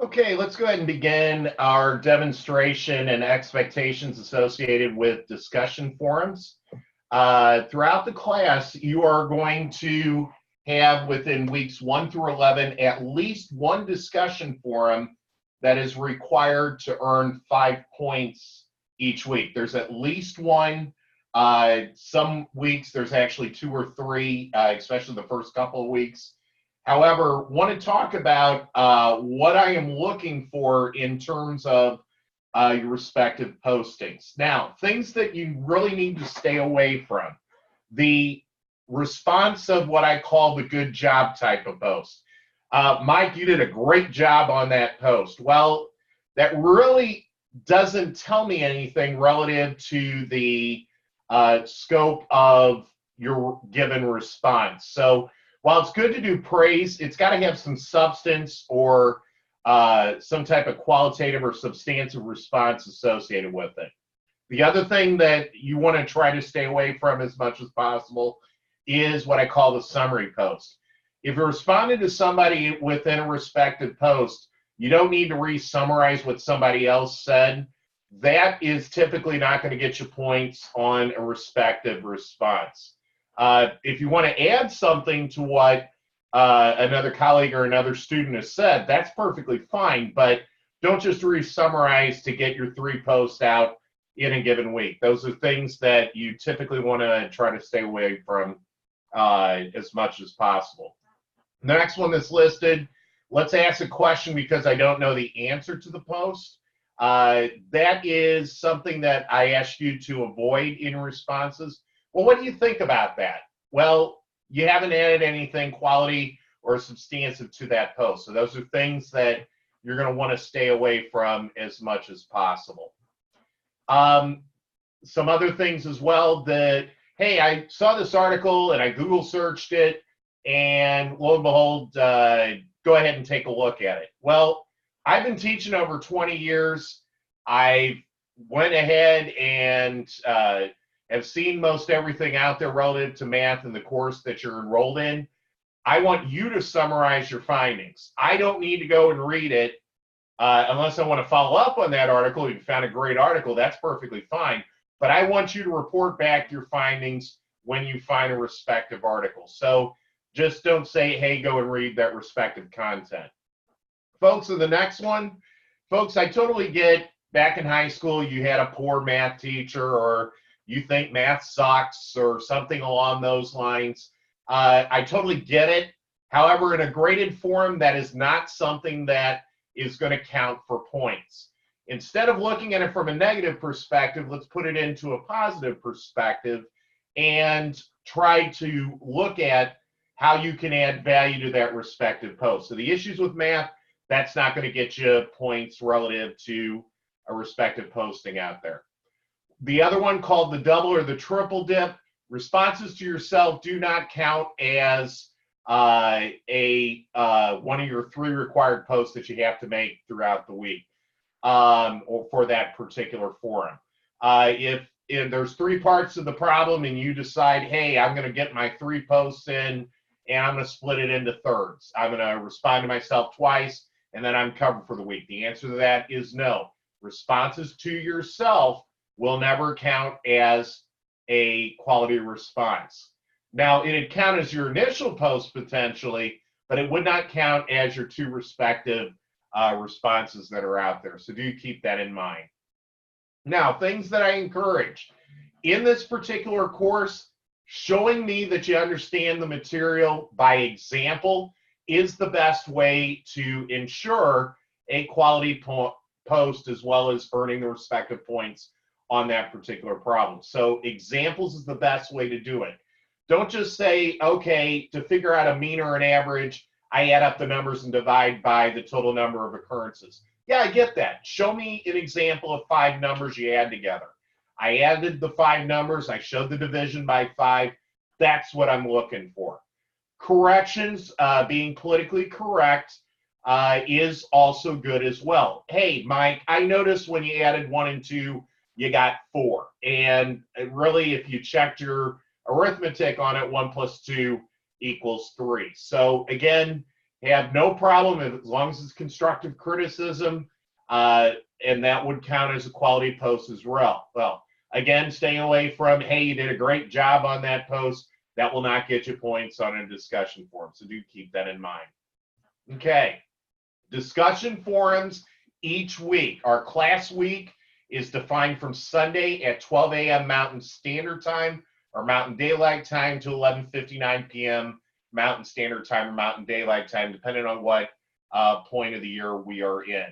Okay, let's go ahead and begin our demonstration and expectations associated with discussion forums. Throughout the class, you are going to have within weeks 1 through 11 at least one discussion forum that is required to earn 5 points each week. There's at least one. Some weeks there's actually two or three, especially the first couple of weeks. However, want to talk about what I am looking for in terms of your respective postings. Now, things that you really need to stay away from. The response of what I call the good job type of post. Mike, you did a great job on that post. Well, that really doesn't tell me anything relative to the scope of your given response. So while it's good to do praise, it's got to have some substance or some type of qualitative or substantive response associated with it. The other thing that you want to try to stay away from as much as possible is what I call the summary post. If you're responding to somebody within a respective post, you don't need to re-summarize what somebody else said. That is typically not going to get you points on a respective response. If you want to add something to what another colleague or another student has said, that's perfectly fine, but don't just re-summarize to get your 3 posts out in a given week. Those are things that you typically want to try to stay away from as much as possible. The next one that's listed, let's ask a question because I don't know the answer to the post. That is something that I asked you to avoid in responses. Well, what do you think about that? Well, you haven't added anything quality or substantive to that post. So those are things that you're going to want to stay away from as much as possible. Some other things as well that, hey, I saw this article and I Google searched it, and lo and behold, go ahead and take a look at it. Well, I've been teaching over 20 years. I went ahead and have seen most everything out there relative to math in the course that you're enrolled in. I want you to summarize your findings. I don't need to go and read it unless I want to follow up on that article. If you found a great article, that's perfectly fine. But I want you to report back your findings when you find a respective article. So just don't say, hey, go and read that respective content. Folks, in the next one, folks, I totally get back in high school, you had a poor math teacher or you think math sucks or something along those lines. I totally get it. However, in a graded form, that is not something that is going to count for points. Instead of looking at it from a negative perspective, let's put it into a positive perspective and try to look at how you can add value to that respective post. So the issues with math, that's not going to get you points relative to a respective posting out there. The other one called the double or the triple dip, responses to yourself do not count as one of your 3 required posts that you have to make throughout the week or for that particular forum. If there's 3 parts of the problem and you decide, hey, I'm going to get my 3 posts in and I'm going to split it into thirds. I'm going to respond to myself twice and then I'm covered for the week. The answer to that is no. Responses to yourself will never count as a quality response. Now, it'd count as your initial post potentially, but it would not count as your 2 respective responses that are out there. So do keep that in mind. Now, things that I encourage. In this particular course, showing me that you understand the material by example is the best way to ensure a quality post as well as earning the respective points on that particular problem. So examples is the best way to do it. Don't just say, okay, to figure out a mean or an average, I add up the numbers and divide by the total number of occurrences. Yeah, I get that. Show me an example of 5 numbers you add together. I added the 5 numbers. I showed the division by 5. That's what I'm looking for. Corrections, being politically correct, is also good as well. Hey, Mike, I noticed when you added 1 and 2, you got 4. And really, if you checked your arithmetic on it, 1 plus 2 equals 3. So again, have no problem as long as it's constructive criticism, and that would count as a quality post as well. Well, again, staying away from, hey, you did a great job on that post. That will not get you points on a discussion forum, so do keep that in mind. Okay, discussion forums each week. Our class week is defined from Sunday at 12 a.m. Mountain Standard Time or Mountain Daylight Time to 11:59 p.m. Mountain Standard Time or Mountain Daylight Time, depending on what point of the year we are in.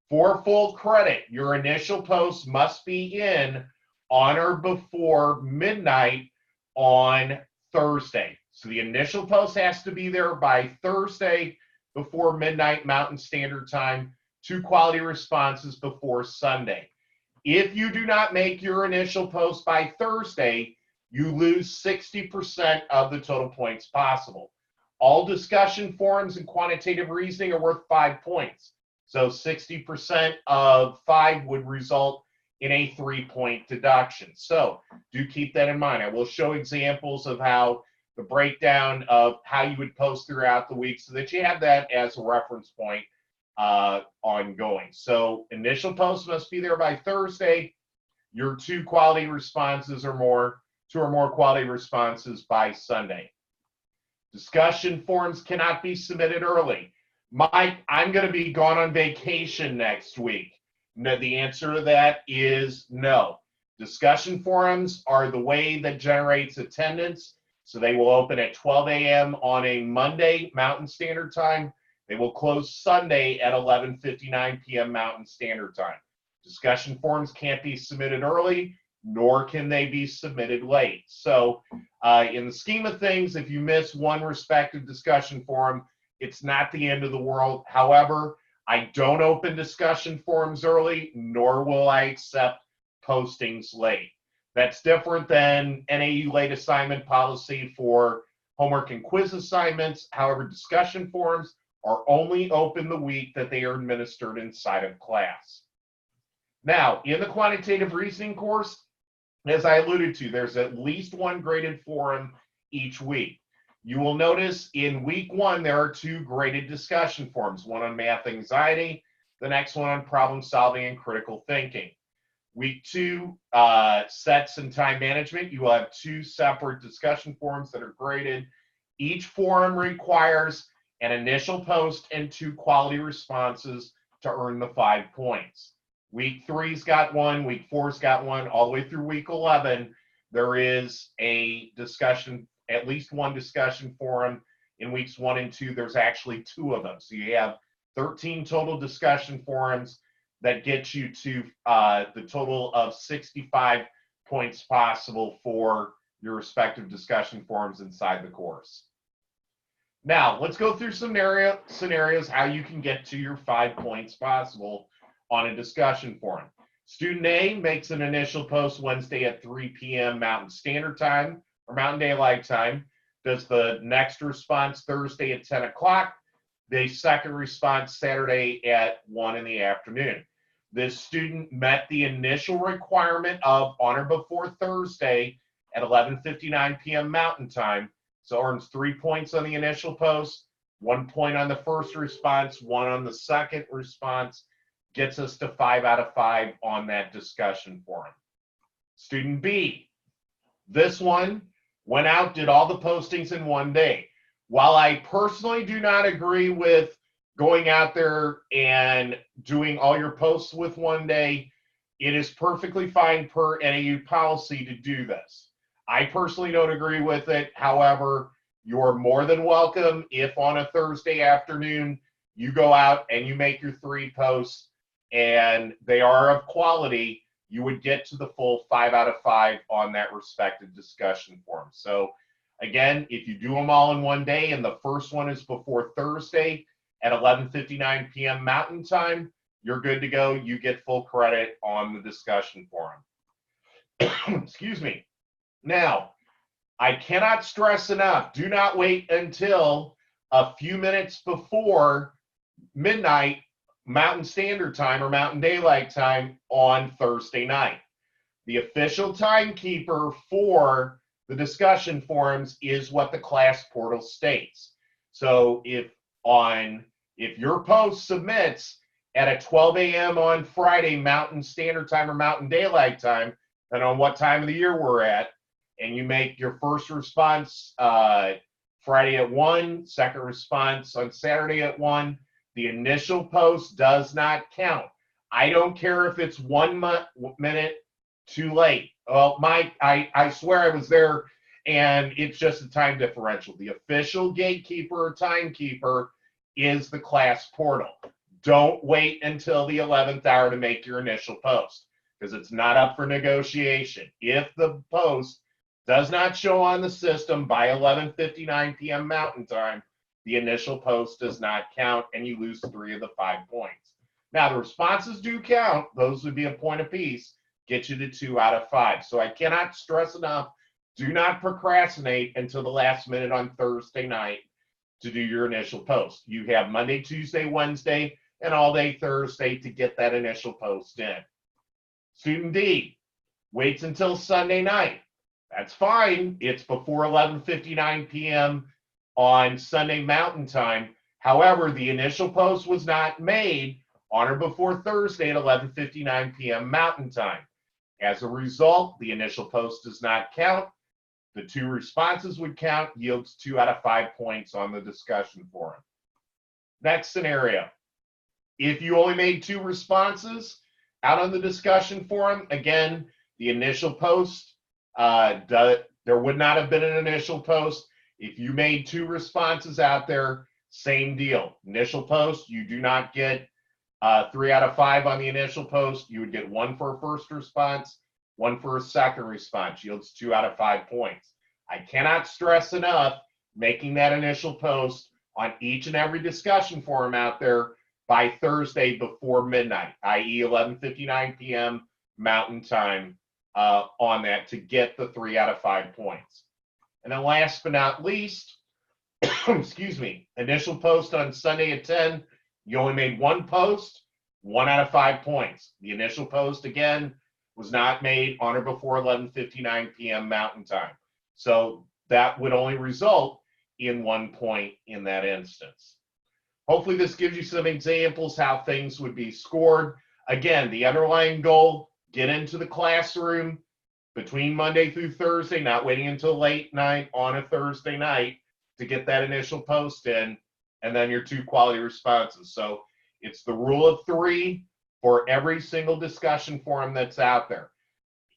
For full credit, your initial post must be in on or before midnight on Thursday. So the initial post has to be there by Thursday before midnight Mountain Standard Time, 2 quality responses before Sunday. If you do not make your initial post by Thursday, you lose 60% of the total points possible. All discussion forums and quantitative reasoning are worth 5 points. So 60% of 5 would result in a 3-point deduction. So do keep that in mind. I will show examples of how the breakdown of how you would post throughout the week so that you have that as a reference point ongoing. So initial post must be there by Thursday. Your 2 quality responses or more, 2 or more quality responses by Sunday. Discussion forums cannot be submitted early. Mike, I'm going to be gone on vacation next week. No, the answer to that is no. Discussion forums are the way that generates attendance. So they will open at 12 a.m. on a Monday, Mountain Standard Time. They will close Sunday at 11:59 p.m. Mountain Standard Time. Discussion forums can't be submitted early, nor can they be submitted late. So in the scheme of things, if you miss one respective discussion forum, it's not the end of the world. However, I don't open discussion forums early, nor will I accept postings late. That's different than NAU late assignment policy for homework and quiz assignments. However, discussion forums are only open the week that they are administered inside of class. Now, in the quantitative reasoning course, as I alluded to, there's at least 1 graded forum each week. You will notice in week 1, there are 2 graded discussion forums, one on math anxiety, the next one on problem solving and critical thinking. Week 2, sets and time management, you will have 2 separate discussion forums that are graded. Each forum requires an initial post and 2 quality responses to earn the 5 points. Week 3's got 1, week 4's got 1, all the way through week 11, there is a discussion, at least 1 discussion forum. In weeks 1 and 2, there's actually 2 of them. So you have 13 total discussion forums that get you to the total of 65 points possible for your respective discussion forums inside the course. Now, let's go through some scenarios how you can get to your 5 points possible on a discussion forum. Student A makes an initial post Wednesday at 3 p.m. Mountain Standard Time or Mountain Daylight Time, does the next response Thursday at 10 o'clock, the second response Saturday at 1 in the afternoon. This student met the initial requirement of on or before Thursday at 11:59 p.m. Mountain Time, so earns 3 points on the initial post, 1 point on the first response, 1 on the second response, gets us to 5 out of 5 on that discussion forum. Student B, this one went out, did all the postings in 1 day. While I personally do not agree with going out there and doing all your posts with 1 day, it is perfectly fine per NAU policy to do this. I personally don't agree with it. However, you're more than welcome if on a Thursday afternoon you go out and you make your 3 posts and they are of quality, you would get to the full 5 out of 5 on that respective discussion forum. So again, if you do them all in 1 day and the first one is before Thursday at 11:59 p.m. Mountain Time, you're good to go. You get full credit on the discussion forum. Excuse me. Now, I cannot stress enough, do not wait until a few minutes before midnight Mountain Standard Time or Mountain Daylight Time on Thursday night. The official timekeeper for the discussion forums is what the class portal states. So if on if your post submits at a 12 a.m. on Friday Mountain Standard Time or Mountain Daylight Time, and on what time of the year we're at, and you make your first response Friday at 1, second response on Saturday at 1, the initial post does not count. I don't care if it's 1 minute too late. Well, Mike, I swear I was there, and it's just a time differential. The official gatekeeper or timekeeper is the class portal. Don't wait until the 11th hour to make your initial post, because it's not up for negotiation. If the post does not show on the system by 11:59 p.m. Mountain Time, the initial post does not count, and you lose 3 of the 5 points. Now, the responses do count. Those would be a point apiece, get you to 2 out of 5. So I cannot stress enough, do not procrastinate until the last minute on Thursday night to do your initial post. You have Monday, Tuesday, Wednesday, and all day Thursday to get that initial post in. Student D waits until Sunday night. That's fine. It's before 11:59 p.m. on Sunday Mountain Time. However, the initial post was not made on or before Thursday at 11:59 p.m. Mountain Time. As a result, the initial post does not count. The 2 responses would count, yields 2 out of 5 points on the discussion forum. Next scenario. If you only made 2 responses out on the discussion forum, again, the initial post, there would not have been an initial post. If you made 2 responses out there, same deal. Initial post, you do not get 3 out of 5 on the initial post. You would get 1 for a first response, 1 for a second response, yields 2 out of 5 points. I cannot stress enough, making that initial post on each and every discussion forum out there by Thursday before midnight, i.e. 11:59 p.m. Mountain Time on that to get the 3 out of 5 points. And then last but not least, excuse me, initial post on Sunday at 10, you only made 1 post, 1 out of 5 points. The initial post, again, was not made on or before 11:59 p.m. Mountain Time. So that would only result in 1 point in that instance. Hopefully this gives you some examples how things would be scored. Again, the underlying goal, get into the classroom between Monday through Thursday, not waiting until late night on a Thursday night to get that initial post in, and then your 2 quality responses. So it's the rule of 3 for every single discussion forum that's out there.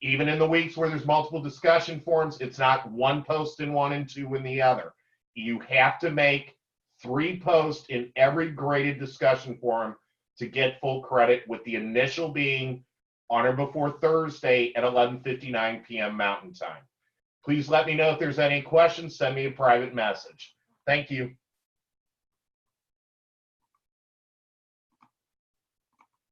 Even in the weeks where there's multiple discussion forums, it's not 1 post in one and 2 in the other. You have to make 3 posts in every graded discussion forum to get full credit, with the initial being on or before Thursday at 11:59 p.m. Mountain Time. Please let me know if there's any questions. Send me a private message. Thank you.